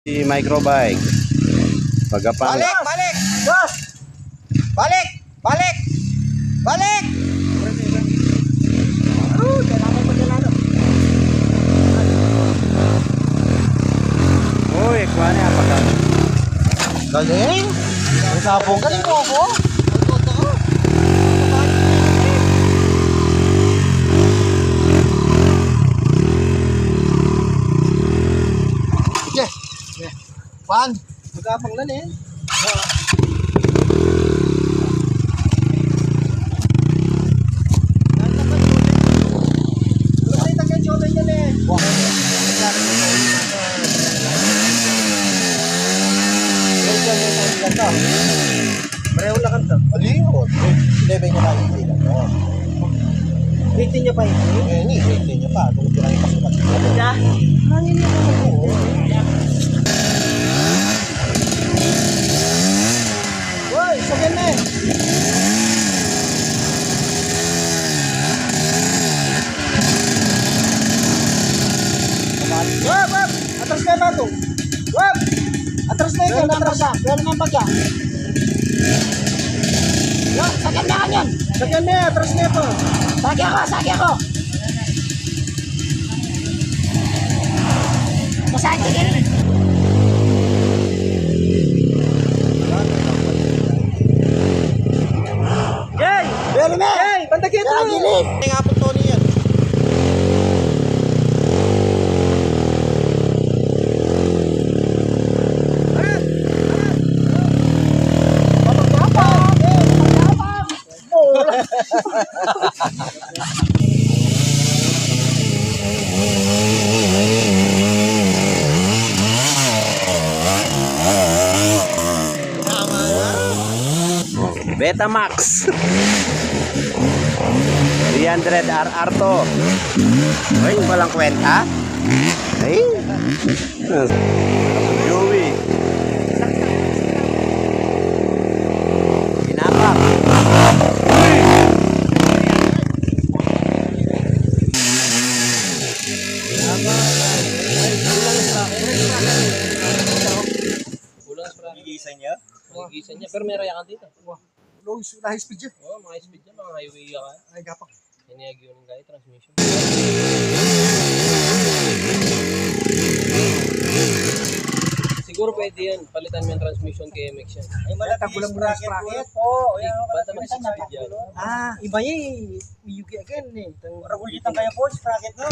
Si microbike. Pagapang. Balik, balik. Boss. Balik, balik. Balik. Kailangan pa nila. Uy, kuha niya pagka. Galing. Ang sabong galing mo ako. Pan, magapang lang eh. Pareho lang kanta. Aliyo. 11 niya lang hindi lang. 18 niya pa hindi? Eh, hindi. 18 niya pa. Kung pinay pa sa pagkakita. Kaya? Hangin niya naman po. Woy, sabihin na eh. Wap, wap. Atras na ito. Wap. Atras na ito. Atras na. Pero naman pagka. Yo, sakyan na kanyan. Sakyan na, atras na ito. Sakyan ko, sakyan ko. Masakyan. Jay! Belme! Jay! Bandagin ito! Gilid! Nga po Tony yan. Betamax 300 RR to. Ay, walang kwenta. Ay. Joey. Ginapak. Gigisan niya? Gigisan niya, pero may rayakan dito. Low high speed dyan. Oo, mga speed niya, mga highway ka. Ay, gapak. Hiniyag yun yung transmission. Siguro pwede yan, palitan mo yung transmission kay MX yan. Ay, malatagulang mo na sprocket po. Basta mag 6 speed yan. Ah, iba yun. Yugi again eh. Ragulitan kaya po, sprocket no?